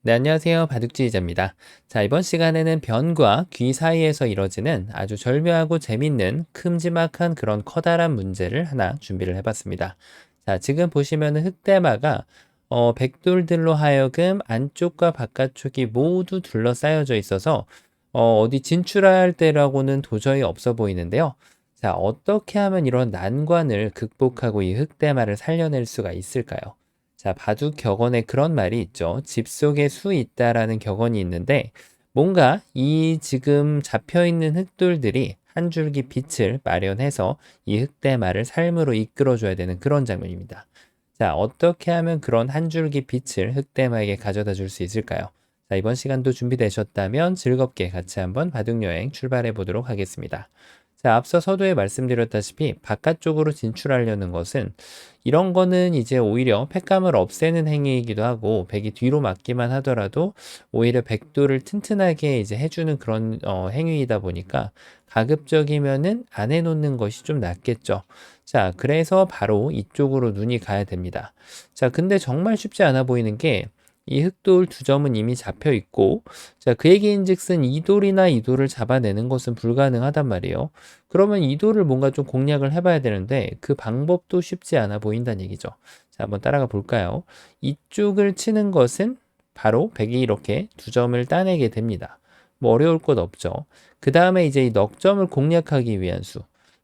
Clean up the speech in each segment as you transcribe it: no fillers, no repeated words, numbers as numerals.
네, 안녕하세요. 바둑지휘자입니다. 자, 이번 시간에는 변과 귀 사이에서 이뤄지는 아주 절묘하고 재밌는 큼지막한 그런 커다란 문제를 하나 준비를 해봤습니다. 자, 지금 보시면은 흑대마가 백돌들로 하여금 안쪽과 바깥쪽이 모두 둘러싸여져 있어서 어디 진출할 때라고는 도저히 없어 보이는데요. 자, 어떻게 하면 이런 난관을 극복하고 이 흑대마를 살려낼 수가 있을까요? 자, 바둑 격언에 그런 말이 있죠. 집 속에 수 있다라는 격언이 있는데 뭔가 이 지금 잡혀 있는 흑돌들이 한 줄기 빛을 마련해서 이 흑대마를 삶으로 이끌어줘야 되는 그런 장면입니다. 자, 어떻게 하면 그런 한 줄기 빛을 흑대마에게 가져다 줄 수 있을까요? 자, 이번 시간도 준비되셨다면 즐겁게 같이 한번 바둑 여행 출발해 보도록 하겠습니다. 자, 앞서 서두에 말씀드렸다시피 바깥쪽으로 진출하려는 것은 이런 거는 이제 오히려 팩감을 없애는 행위이기도 하고 백이 뒤로 맞기만 하더라도 오히려 백도를 튼튼하게 이제 해주는 그런 행위이다 보니까 가급적이면은 안 해놓는 것이 좀 낫겠죠. 자, 그래서 바로 이쪽으로 눈이 가야 됩니다. 자, 근데 정말 쉽지 않아 보이는 게 이 흑돌 두 점은 이미 잡혀 있고, 자, 그 얘기인즉슨 이돌이나 이돌을 잡아내는 것은 불가능하단 말이에요. 그러면 이돌을 뭔가 좀 공략을 해봐야 되는데 그 방법도 쉽지 않아 보인다는 얘기죠. 자, 한번 따라가 볼까요? 이쪽을 치는 것은 바로 백이 이렇게 두 점을 따내게 됩니다. 뭐 어려울 것 없죠. 그 다음에 이제 이 넉점을 공략하기 위한 수.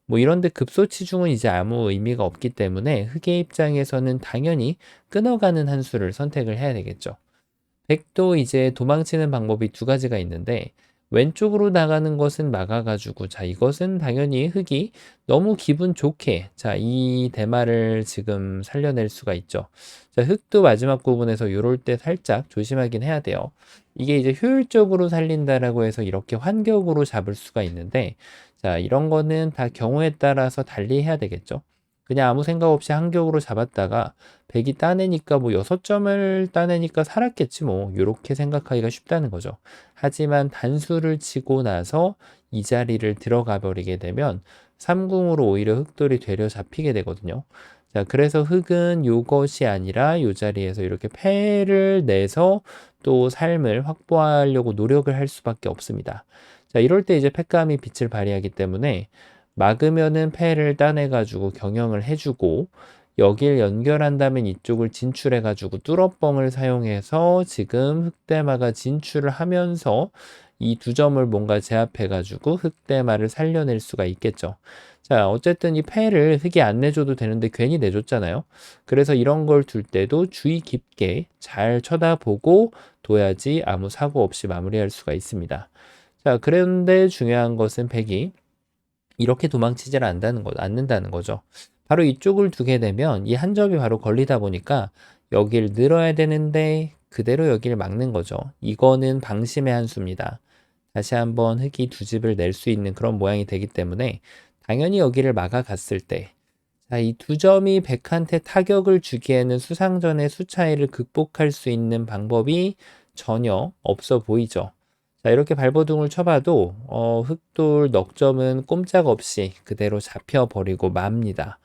뭐 이런데 급소치중은 이제 아무 의미가 없기 때문에 흑의 입장에서는 당연히 끊어가는 한 수를 선택을 해야 되겠죠. 백도 이제 도망치는 방법이 두 가지가 있는데 왼쪽으로 나가는 것은 막아가지고 자 이것은 당연히 흑이 너무 기분 좋게 자 이 대마를 지금 살려낼 수가 있죠. 자 흑도 마지막 부분에서 요럴 때 살짝 조심하긴 해야 돼요. 이게 이제 효율적으로 살린다라고 해서 이렇게 환격으로 잡을 수가 있는데 자 이런 거는 다 경우에 따라서 달리 해야 되겠죠. 그냥 아무 생각 없이 한격으로 잡았다가 백이 따내니까 뭐 6점을 따내니까 살았겠지 뭐 요렇게 생각하기가 쉽다는 거죠. 하지만 단수를 치고 나서 이 자리를 들어가 버리게 되면 삼궁으로 오히려 흑돌이 되려 잡히게 되거든요. 자, 그래서 흑은 요것이 아니라 요 자리에서 이렇게 패를 내서 또 삶을 확보하려고 노력을 할 수밖에 없습니다. 자, 이럴 때 이제 패감이 빛을 발휘하기 때문에 막으면은 패를 따내가지고 경영을 해주고 여길 연결한다면 이쪽을 진출해가지고 뚫어뻥을 사용해서 지금 흑대마가 진출을 하면서 이 두 점을 뭔가 제압해가지고 흑대마를 살려낼 수가 있겠죠. 자, 어쨌든 이 패를 흑이 안 내줘도 되는데 괜히 내줬잖아요. 그래서 이런 걸 둘 때도 주의 깊게 잘 쳐다보고 둬야지 아무 사고 없이 마무리할 수가 있습니다. 자, 그런데 중요한 것은 백이 이렇게 도망치질 않는다는 거죠. 바로 이쪽을 두게 되면 이 한 점이 바로 걸리다 보니까 여길 늘어야 되는데 그대로 여기를 막는 거죠. 이거는 방심의 한 수입니다. 다시 한번 흑이 두 집을 낼 수 있는 그런 모양이 되기 때문에 당연히 여기를 막아갔을 때 자, 이 두 점이 백한테 타격을 주기에는 수상전의 수 차이를 극복할 수 있는 방법이 전혀 없어 보이죠. 자, 이렇게 발버둥을 쳐봐도 흑돌 넉점은 꼼짝없이 그대로 잡혀버리고 맙니다.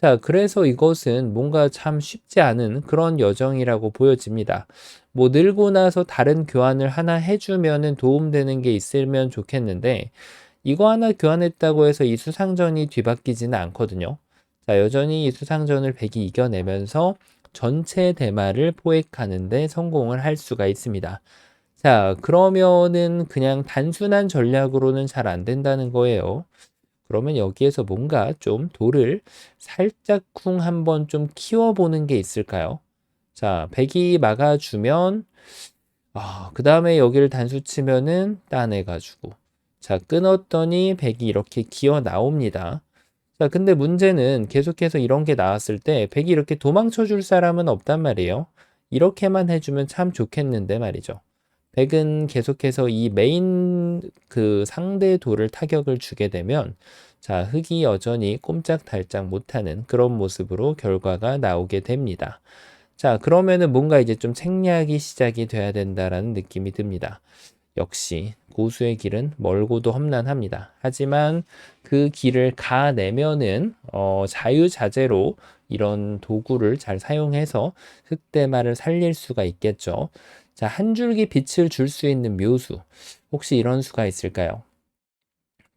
자, 그래서 이것은 뭔가 참 쉽지 않은 그런 여정이라고 보여집니다. 뭐 늘고 나서 다른 교환을 하나 해주면은 도움되는 게 있으면 좋겠는데 이거 하나 교환했다고 해서 이 수상전이 뒤바뀌지는 않거든요. 자, 여전히 이 수상전을 백이 이겨내면서 전체 대마를 포획하는 데 성공을 할 수가 있습니다. 자, 그러면은 그냥 단순한 전략으로는 잘 안 된다는 거예요. 그러면 여기에서 뭔가 좀 돌을 살짝쿵 한번 좀 키워보는 게 있을까요? 자, 백이 막아주면, 그 다음에 여기를 단수 치면은 따내가지고. 자, 끊었더니 백이 이렇게 기어 나옵니다. 자, 근데 문제는 계속해서 이런 게 나왔을 때 백이 이렇게 도망쳐 줄 사람은 없단 말이에요. 이렇게만 해주면 참 좋겠는데 말이죠. 백은 계속해서 이 메인 그 상대 돌을 타격을 주게 되면 자, 흑이 여전히 꼼짝달짝 못하는 그런 모습으로 결과가 나오게 됩니다. 자, 그러면은 뭔가 이제 좀 생략이 시작이 돼야 된다라는 느낌이 듭니다. 역시 고수의 길은 멀고도 험난합니다. 하지만 그 길을 가내면은 자유자재로 이런 도구를 잘 사용해서 흙대마를 살릴 수가 있겠죠. 자, 한 줄기 빛을 줄 수 있는 묘수. 혹시 이런 수가 있을까요?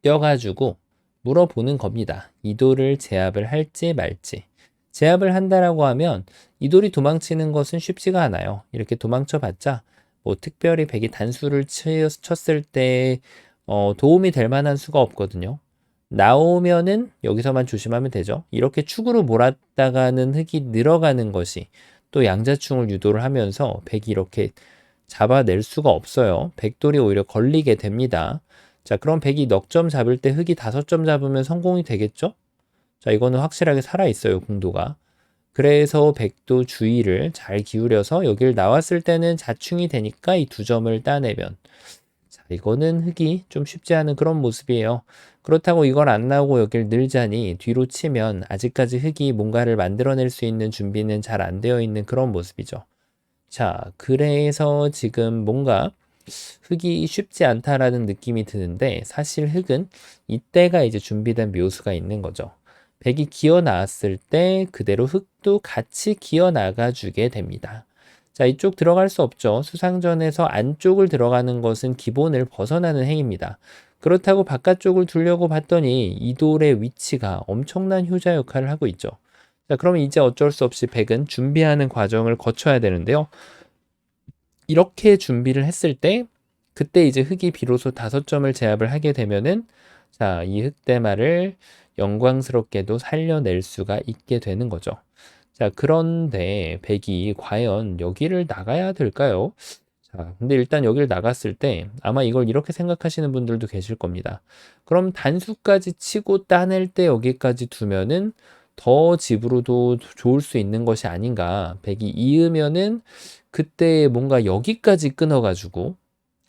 떼어가지고 물어보는 겁니다. 이 돌을 제압을 할지 말지. 제압을 한다라고 하면 이 돌이 도망치는 것은 쉽지가 않아요. 이렇게 도망쳐봤자 뭐 특별히 백이 단수를 쳤을 때 도움이 될 만한 수가 없거든요. 나오면은 여기서만 조심하면 되죠. 이렇게 축으로 몰았다가는 흙이 늘어가는 것이 또 양자충을 유도를 하면서 백이 이렇게 잡아낼 수가 없어요. 백돌이 오히려 걸리게 됩니다. 자, 그럼 백이 넉 점 잡을 때 흙이 5점 잡으면 성공이 되겠죠? 자, 이거는 확실하게 살아있어요, 공도가. 그래서 백도 주의를 잘 기울여서 여기를 나왔을 때는 자충이 되니까 이 2점을 따내면, 자, 이거는 흙이 좀 쉽지 않은 그런 모습이에요. 그렇다고 이걸 안 나오고 여길 늘자니 뒤로 치면 아직까지 흙이 뭔가를 만들어낼 수 있는 준비는 잘 안 되어 있는 그런 모습이죠. 자, 그래서 지금 뭔가 흙이 쉽지 않다라는 느낌이 드는데 사실 흙은 이때가 이제 준비된 묘수가 있는 거죠. 백이 기어 나왔을 때 그대로 흙도 같이 기어 나가 주게 됩니다. 자, 이쪽 들어갈 수 없죠. 수상전에서 안쪽을 들어가는 것은 기본을 벗어나는 행위입니다. 그렇다고 바깥쪽을 두려고 봤더니 이 돌의 위치가 엄청난 효자 역할을 하고 있죠. 자, 그러면 이제 어쩔 수 없이 백은 준비하는 과정을 거쳐야 되는데요. 이렇게 준비를 했을 때 그때 이제 흙이 비로소 5점을 제압을 하게 되면은 자, 이 흙대마를 영광스럽게도 살려낼 수가 있게 되는 거죠. 자, 그런데 백이 과연 여기를 나가야 될까요? 자, 근데 일단 여기를 나갔을 때 아마 이걸 이렇게 생각하시는 분들도 계실 겁니다. 그럼 단수까지 치고 따낼 때 여기까지 두면은 더 집으로도 좋을 수 있는 것이 아닌가. 백이 이으면은 그때 뭔가 여기까지 끊어가지고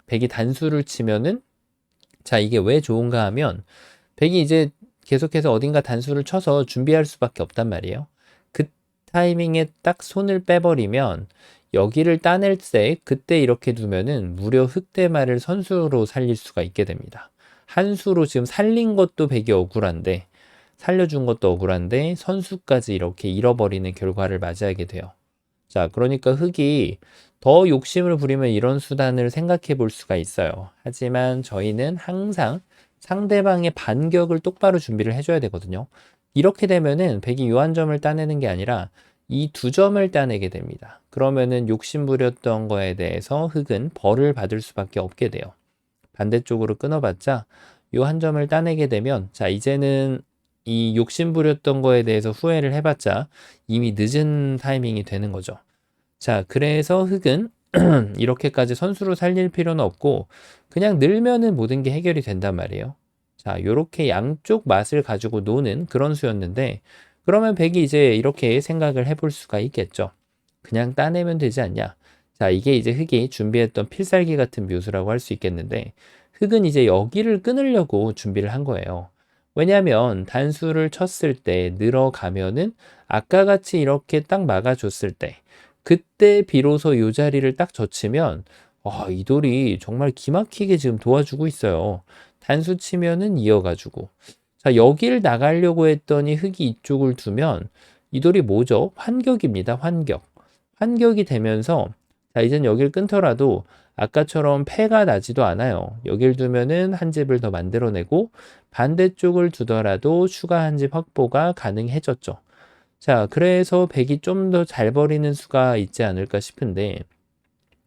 백이 단수를 치면은 자, 이게 왜 좋은가 하면 백이 이제 계속해서 어딘가 단수를 쳐서 준비할 수밖에 없단 말이에요. 그 타이밍에 딱 손을 빼버리면 여기를 따낼 때 그때 이렇게 두면은 무려 흑대마를 선수로 살릴 수가 있게 됩니다. 한 수로 지금 살린 것도 백이 억울한데 살려준 것도 억울한데 선수까지 이렇게 잃어버리는 결과를 맞이하게 돼요. 자, 그러니까 흙이 더 욕심을 부리면 이런 수단을 생각해 볼 수가 있어요. 하지만 저희는 항상 상대방의 반격을 똑바로 준비를 해줘야 되거든요. 이렇게 되면은 백이 요 한 점을 따내는 게 아니라 이 2점을 따내게 됩니다. 그러면은 욕심 부렸던 거에 대해서 흙은 벌을 받을 수밖에 없게 돼요. 반대쪽으로 끊어봤자 요 한 점을 따내게 되면 자, 이제는 이 욕심 부렸던 거에 대해서 후회를 해봤자 이미 늦은 타이밍이 되는 거죠. 자, 그래서 흙은 이렇게까지 선수로 살릴 필요는 없고 그냥 늘면은 모든 게 해결이 된단 말이에요. 자, 요렇게 양쪽 맛을 가지고 노는 그런 수였는데 그러면 백이 이제 이렇게 생각을 해볼 수가 있겠죠. 그냥 따내면 되지 않냐. 자, 이게 이제 흙이 준비했던 필살기 같은 묘수라고 할 수 있겠는데 흙은 이제 여기를 끊으려고 준비를 한 거예요. 왜냐하면 단수를 쳤을 때 늘어가면은 아까 같이 이렇게 딱 막아줬을 때 그때 비로소 이 자리를 딱 젖히면 이 돌이 정말 기막히게 지금 도와주고 있어요. 단수 치면은 이어가지고 자, 여기를 나가려고 했더니 흙이 이쪽을 두면 이 돌이 뭐죠? 환격입니다. 환격. 환격이 되면서 자, 이젠 여길 끊더라도 아까처럼 패가 나지도 않아요. 여길 두면은 한 집을 더 만들어내고 반대쪽을 두더라도 추가 한 집 확보가 가능해졌죠. 자, 그래서 백이 좀 더 잘 버리는 수가 있지 않을까 싶은데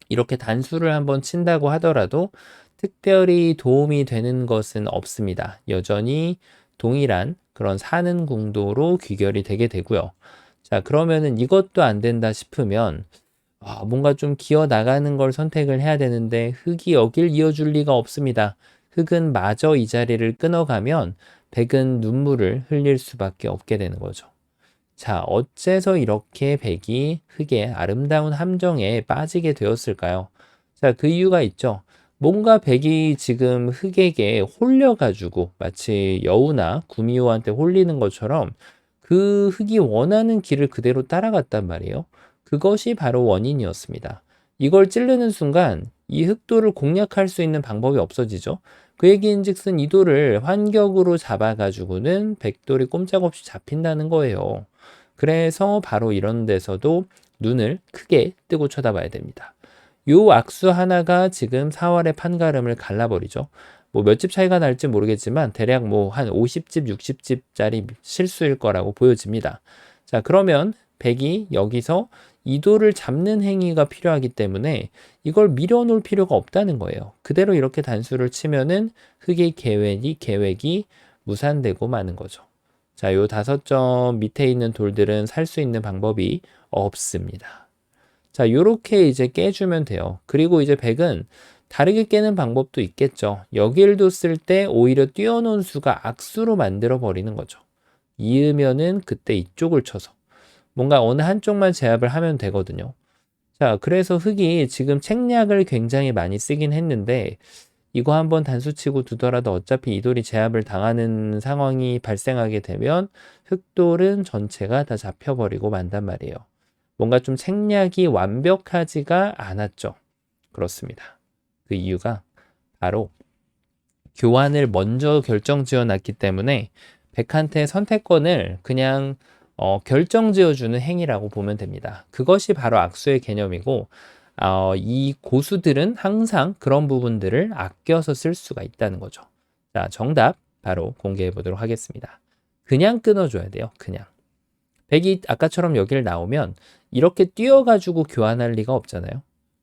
이렇게 단수를 한번 친다고 하더라도 특별히 도움이 되는 것은 없습니다. 여전히 동일한 그런 사는 궁도로 귀결이 되게 되고요. 자, 그러면은 이것도 안 된다 싶으면 뭔가 좀 기어 나가는 걸 선택을 해야 되는데 흙이 여길 이어줄 리가 없습니다. 흙은 마저 이 자리를 끊어가면 백은 눈물을 흘릴 수밖에 없게 되는 거죠. 자, 어째서 이렇게 백이 흙의 아름다운 함정에 빠지게 되었을까요? 자, 그 이유가 있죠. 뭔가 백이 지금 흙에게 홀려가지고 마치 여우나 구미호한테 홀리는 것처럼 그 흙이 원하는 길을 그대로 따라갔단 말이에요. 그것이 바로 원인이었습니다. 이걸 찌르는 순간 이 흙돌을 공략할 수 있는 방법이 없어지죠. 그 얘기인즉슨 이 돌을 환격으로 잡아가지고는 백돌이 꼼짝없이 잡힌다는 거예요. 그래서 바로 이런 데서도 눈을 크게 뜨고 쳐다봐야 됩니다. 요 악수 하나가 지금 4월의 판가름을 갈라버리죠. 뭐 몇 집 차이가 날지 모르겠지만 대략 뭐 한 50집, 60집짜리 실수일 거라고 보여집니다. 자, 그러면 백이 여기서 이도를 잡는 행위가 필요하기 때문에 이걸 밀어놓을 필요가 없다는 거예요. 그대로 이렇게 단수를 치면은 흑의 계획이 무산되고 마는 거죠. 자, 요 5점 밑에 있는 돌들은 살 수 있는 방법이 없습니다. 자, 요렇게 이제 깨주면 돼요. 그리고 이제 백은 다르게 깨는 방법도 있겠죠. 여기를 뒀을 때 오히려 띄워놓은 수가 악수로 만들어 버리는 거죠. 이으면은 그때 이쪽을 쳐서 뭔가 어느 한쪽만 제압을 하면 되거든요. 자, 그래서 흑이 지금 책략을 굉장히 많이 쓰긴 했는데 이거 한번 단수치고 두더라도 어차피 이 돌이 제압을 당하는 상황이 발생하게 되면 흑돌은 전체가 다 잡혀버리고 만단 말이에요. 뭔가 좀 책략이 완벽하지가 않았죠. 그렇습니다. 그 이유가 바로 교환을 먼저 결정 지어 놨기 때문에 백한테 선택권을 그냥 결정 지어주는 행위라고 보면 됩니다. 그것이 바로 악수의 개념이고 이 고수들은 항상 그런 부분들을 아껴서 쓸 수가 있다는 거죠. 자, 정답 바로 공개해 보도록 하겠습니다. 그냥 끊어줘야 돼요. 그냥. 백이 아까처럼 여기를 나오면 이렇게 뛰어가지고 교환할 리가 없잖아요.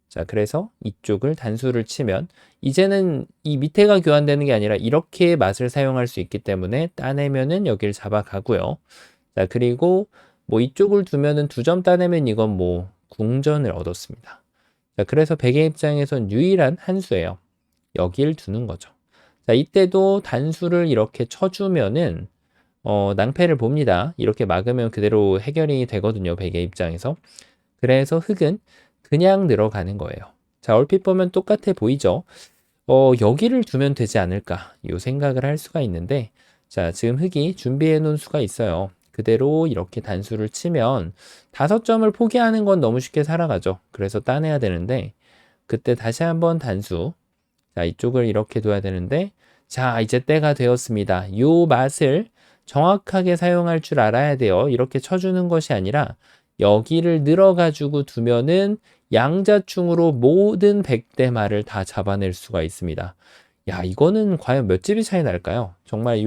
자, 그래서 이쪽을 단수를 치면 이제는 이 밑에가 교환되는 게 아니라 이렇게 맛을 사용할 수 있기 때문에 따내면은 여기를 잡아가고요. 자, 그리고 뭐 이쪽을 두면은 2점 따내면 이건 뭐 궁전을 얻었습니다. 자, 그래서 백의 입장에선 유일한 한 수예요. 여기를 두는 거죠. 자, 이때도 단수를 이렇게 쳐주면은 낭패를 봅니다. 이렇게 막으면 그대로 해결이 되거든요. 백의 입장에서. 그래서 흑은 그냥 늘어가는 거예요. 자, 얼핏 보면 똑같아 보이죠? 여기를 두면 되지 않을까? 요 생각을 할 수가 있는데, 자, 지금 흑이 준비해 놓은 수가 있어요. 그대로 이렇게 단수를 치면 5점을 포기하는 건 너무 쉽게 살아가죠. 그래서 따내야 되는데, 그때 다시 한번 단수. 자, 이쪽을 이렇게 둬야 되는데, 자, 이제 때가 되었습니다. 요 맛을 정확하게 사용할 줄 알아야 돼요. 이렇게 쳐주는 것이 아니라, 여기를 늘어가지고 두면은 양자충으로 모든 100대 말을 다 잡아낼 수가 있습니다. 야, 이거는 과연 몇 집이 차이 날까요? 정말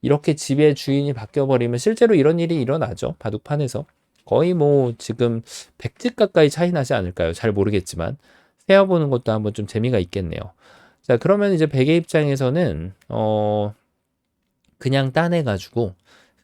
이렇게 집의 주인이 바뀌어버리면 실제로 이런 일이 일어나죠. 바둑판에서. 거의 뭐 지금 100집 가까이 차이 나지 않을까요? 잘 모르겠지만. 세어보는 것도 한번 좀 재미가 있겠네요. 자, 그러면 이제 백의 입장에서는, 그냥 따내가지고,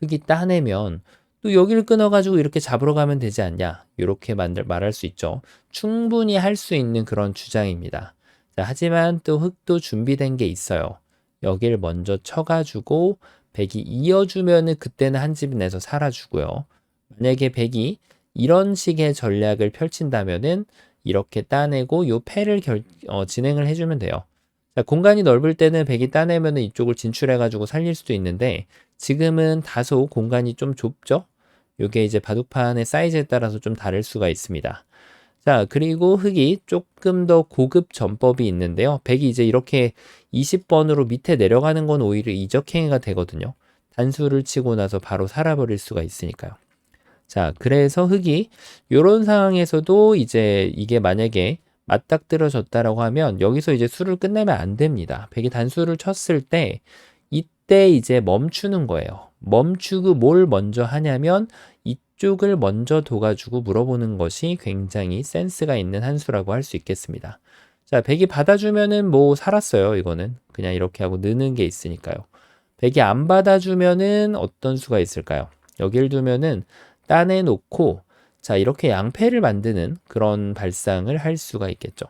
흙이 따내면 또 여기를 끊어가지고 이렇게 잡으러 가면 되지 않냐. 이렇게 말할 수 있죠. 충분히 할 수 있는 그런 주장입니다. 자, 하지만 또 흙도 준비된 게 있어요. 여기를 먼저 쳐가지고 백이 이어주면은 그때는 한 집 내서 살아주고요. 만약에 백이 이런 식의 전략을 펼친다면은 이렇게 따내고 요 패를 진행을 해주면 돼요. 자, 공간이 넓을 때는 백이 따내면은 이쪽을 진출해가지고 살릴 수도 있는데 지금은 다소 공간이 좀 좁죠? 요게 이제 바둑판의 사이즈에 따라서 좀 다를 수가 있습니다. 자, 그리고 흑이 조금 더 고급 전법이 있는데요. 백이 이제 이렇게 20번으로 밑에 내려가는 건 오히려 이적행위가 되거든요. 단수를 치고 나서 바로 살아버릴 수가 있으니까요. 자, 그래서 흑이 요런 상황에서도 이제 이게 만약에 맞닥뜨려졌다라고 하면 여기서 이제 수를 끝내면 안 됩니다. 백이 단수를 쳤을 때 이때 이제 멈추는 거예요. 멈추고 뭘 먼저 하냐면 이쪽을 먼저 둬가지고 물어보는 것이 굉장히 센스가 있는 한 수라고 할 수 있겠습니다. 자, 백이 받아주면은 뭐 살았어요. 이거는 그냥 이렇게 하고 느는 게 있으니까요. 백이 안 받아주면은 어떤 수가 있을까요? 여기를 두면은 따내놓고 자, 이렇게 양패를 만드는 그런 발상을 할 수가 있겠죠.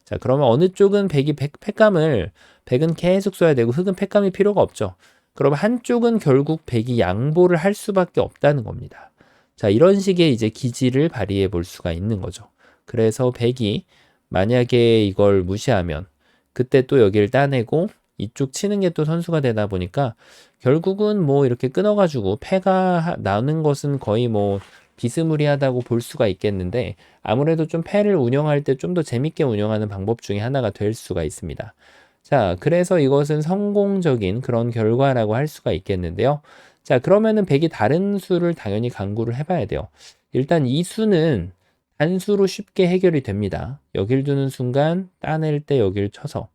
자, 그러면 어느 쪽은 백이 패감을 백은 계속 써야 되고 흑은 패감이 필요가 없죠. 그럼 한쪽은 결국 백이 양보를 할 수밖에 없다는 겁니다. 자, 이런 식의 이제 기지를 발휘해 볼 수가 있는 거죠. 그래서 백이 만약에 이걸 무시하면 그때 또 여기를 따내고 이쪽 치는 게 또 선수가 되다 보니까 결국은 뭐 이렇게 끊어가지고 패가 나는 것은 거의 뭐 비스무리하다고 볼 수가 있겠는데 아무래도 좀 패를 운영할 때 좀 더 재밌게 운영하는 방법 중에 하나가 될 수가 있습니다. 자, 그래서 이것은 성공적인 그런 결과라고 할 수가 있겠는데요. 자, 그러면은 백이 다른 수를 당연히 강구를 해봐야 돼요. 일단 이 수는 단수로 쉽게 해결이 됩니다. 여길 두는 순간 따낼 때 여길 쳐서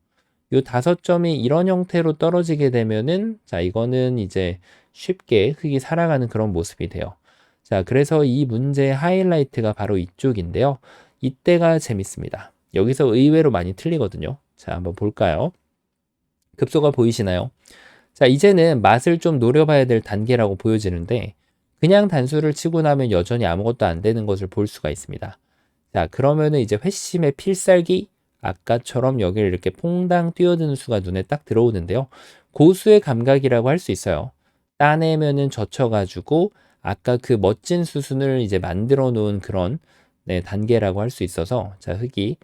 요 5점이 이런 형태로 떨어지게 되면은 자, 이거는 이제 쉽게 흙이 살아가는 그런 모습이 돼요. 자, 그래서 이 문제의 하이라이트가 바로 이쪽인데요. 이때가 재밌습니다. 여기서 의외로 많이 틀리거든요. 자, 한번 볼까요? 급소가 보이시나요? 자, 이제는 맛을 좀 노려봐야 될 단계라고 보여지는데 그냥 단수를 치고 나면 여전히 아무것도 안 되는 것을 볼 수가 있습니다. 자, 그러면은 이제 회심의 필살기 아까처럼 여기를 이렇게 퐁당 뛰어드는 수가 눈에 딱 들어오는데요. 고수의 감각이라고 할 수 있어요. 따내면은 젖혀가지고 아까 그 멋진 수순을 이제 만들어 놓은 그런 네, 단계라고 할 수 있어서 자, 흙이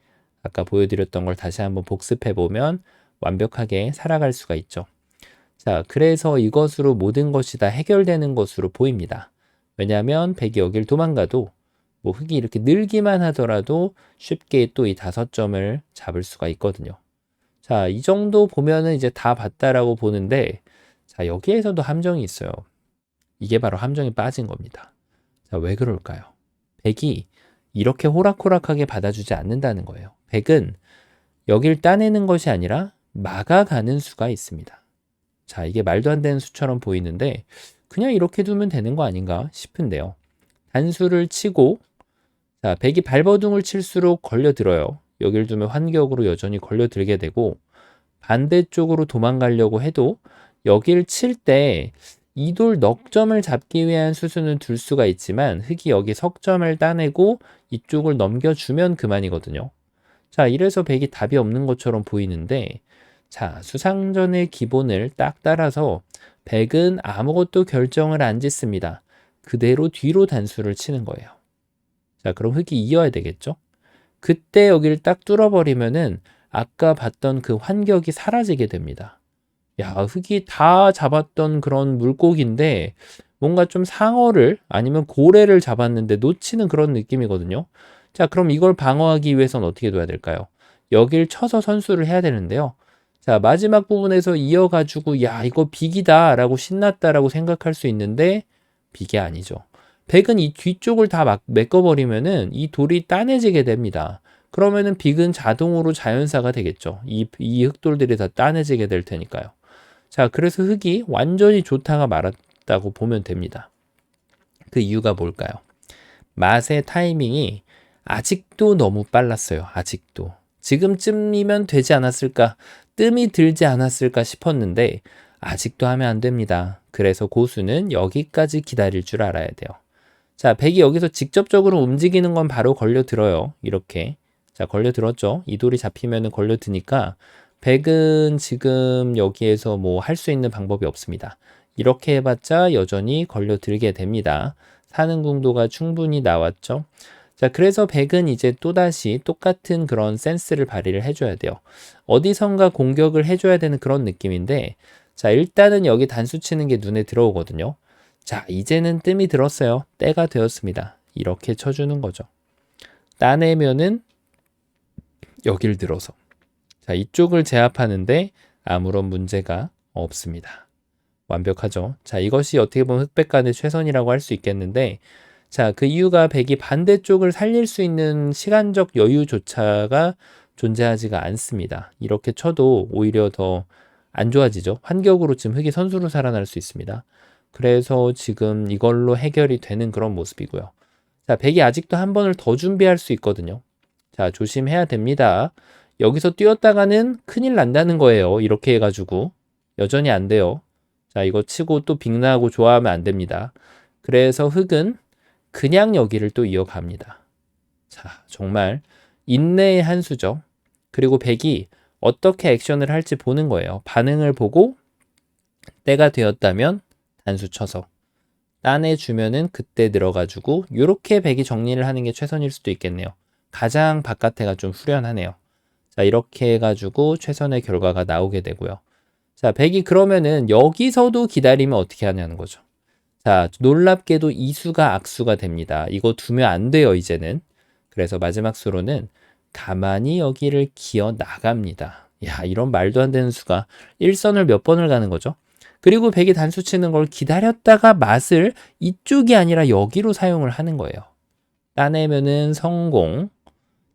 아까 보여드렸던 걸 다시 한번 복습해 보면 완벽하게 살아갈 수가 있죠. 자, 그래서 이것으로 모든 것이 다 해결되는 것으로 보입니다. 왜냐하면 백이 여길 도망가도 뭐 흙이 이렇게 늘기만 하더라도 쉽게 또 이 5점을 잡을 수가 있거든요. 자, 이 정도 보면은 이제 다 봤다라고 보는데 자, 여기에서도 함정이 있어요. 이게 바로 함정이 빠진 겁니다. 자, 왜 그럴까요? 백이 이렇게 호락호락하게 받아주지 않는다는 거예요. 백은 여길 따내는 것이 아니라 막아가는 수가 있습니다. 자, 이게 말도 안 되는 수처럼 보이는데 그냥 이렇게 두면 되는 거 아닌가 싶은데요. 단수를 치고 자, 백이 발버둥을 칠수록 걸려들어요. 여길 두면 환격으로 여전히 걸려들게 되고 반대쪽으로 도망가려고 해도 여길 칠 때 이 돌 넉점을 잡기 위한 수순은 둘 수가 있지만 흙이 여기 석점을 따내고 이쪽을 넘겨주면 그만이거든요. 자, 이래서 백이 답이 없는 것처럼 보이는데 자, 수상전의 기본을 딱 따라서 백은 아무것도 결정을 안 짓습니다. 그대로 뒤로 단수를 치는 거예요. 자, 그럼 흙이 이어야 되겠죠? 그때 여기를 딱 뚫어버리면은 아까 봤던 그 환격이 사라지게 됩니다. 야, 흙이 다 잡았던 그런 물고기인데 뭔가 좀 상어를 아니면 고래를 잡았는데 놓치는 그런 느낌이거든요. 자, 그럼 이걸 방어하기 위해서는 어떻게 둬야 될까요? 여길 쳐서 선수를 해야 되는데요. 자, 마지막 부분에서 이어가지고 야, 이거 빅이다 라고 신났다라고 생각할 수 있는데 빅이 아니죠. 백은 이 뒤쪽을 다 메꿔버리면은 이 돌이 따내지게 됩니다. 그러면은 빅은 자동으로 자연사가 되겠죠. 이 흙돌들이 다 따내지게 될 테니까요. 자, 그래서 흙이 완전히 좋다가 말았다고 보면 됩니다. 그 이유가 뭘까요? 맛의 타이밍이 아직도 너무 빨랐어요. 아직도. 지금쯤이면 되지 않았을까? 뜸이 들지 않았을까 싶었는데 아직도 하면 안 됩니다. 그래서 고수는 여기까지 기다릴 줄 알아야 돼요. 자, 백이 여기서 직접적으로 움직이는 건 바로 걸려들어요. 이렇게. 자, 걸려들었죠. 이 돌이 잡히면 걸려드니까 백은 지금 여기에서 뭐 할 수 있는 방법이 없습니다. 이렇게 해봤자 여전히 걸려들게 됩니다. 사는 궁도가 충분히 나왔죠. 자, 그래서 백은 이제 또다시 똑같은 그런 센스를 발휘를 해줘야 돼요. 어디선가 공격을 해줘야 되는 그런 느낌인데 자, 일단은 여기 단수 치는 게 눈에 들어오거든요. 자, 이제는 뜸이 들었어요. 때가 되었습니다. 이렇게 쳐주는 거죠. 따내면은 여길 들어서. 자, 이쪽을 제압하는데 아무런 문제가 없습니다. 완벽하죠. 자, 이것이 어떻게 보면 흑백간의 최선이라고 할 수 있겠는데 자, 그 이유가 백이 반대쪽을 살릴 수 있는 시간적 여유조차가 존재하지가 않습니다. 이렇게 쳐도 오히려 더 안 좋아지죠. 환격으로 지금 흑이 선수로 살아날 수 있습니다. 그래서 지금 이걸로 해결이 되는 그런 모습이고요. 자, 백이 아직도 한 번을 더 준비할 수 있거든요. 자, 조심해야 됩니다. 여기서 뛰었다가는 큰일 난다는 거예요. 이렇게 해가지고. 여전히 안 돼요. 자, 이거 치고 또 빅나하고 좋아하면 안 됩니다. 그래서 흑은 그냥 여기를 또 이어갑니다. 자, 정말 인내의 한 수죠. 그리고 백이 어떻게 액션을 할지 보는 거예요. 반응을 보고 때가 되었다면 단수 쳐서 따내주면은 그때 들어가지고 요렇게 백이 정리를 하는 게 최선일 수도 있겠네요. 가장 바깥에가 좀 후련하네요. 자, 이렇게 해가지고 최선의 결과가 나오게 되고요. 자, 백이 그러면은 여기서도 기다리면 어떻게 하냐는 거죠. 자, 놀랍게도 이수가 악수가 됩니다. 이거 두면 안 돼요, 이제는. 그래서 마지막 수로는 가만히 여기를 기어 나갑니다. 야, 이런 말도 안 되는 수가 1선을 몇 번을 가는 거죠? 그리고 백이 단수 치는 걸 기다렸다가 맛을 이쪽이 아니라 여기로 사용을 하는 거예요. 따내면은 성공.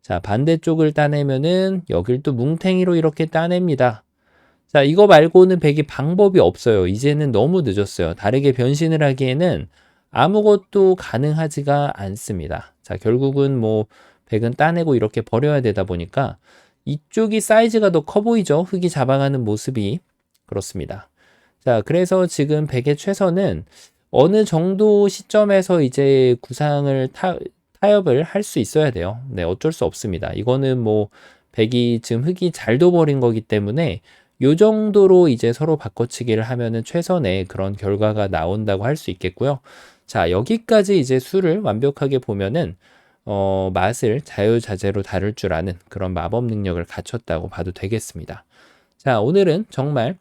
자, 반대쪽을 따내면은 여길 또 뭉탱이로 이렇게 따냅니다. 자, 이거 말고는 백이 방법이 없어요. 이제는 너무 늦었어요. 다르게 변신을 하기에는 아무것도 가능하지가 않습니다. 자, 결국은 뭐 백은 따내고 이렇게 버려야 되다 보니까 이쪽이 사이즈가 더 커 보이죠? 흙이 잡아가는 모습이. 그렇습니다. 자, 그래서 지금 백의 최선은 어느 정도 시점에서 이제 구상을 타협을 할 수 있어야 돼요. 네, 어쩔 수 없습니다. 이거는 뭐 백이 지금 흙이 잘 둬버린 거기 때문에 요 정도로 이제 서로 바꿔치기를 하면은 최선의 그런 결과가 나온다고 할 수 있겠고요. 자, 여기까지 이제 수를 완벽하게 보면은 맛을 자유자재로 다룰 줄 아는 그런 마법 능력을 갖췄다고 봐도 되겠습니다. 자, 오늘은 정말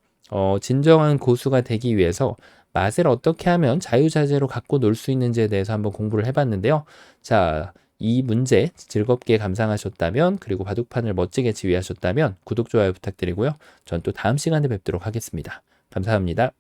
진정한 고수가 되기 위해서 맛을 어떻게 하면 자유자재로 갖고 놀 수 있는지에 대해서 한번 공부를 해봤는데요. 자, 이 문제 즐겁게 감상하셨다면, 그리고 바둑판을 멋지게 지휘하셨다면 구독, 좋아요 부탁드리고요. 전 또 다음 시간에 뵙도록 하겠습니다. 감사합니다.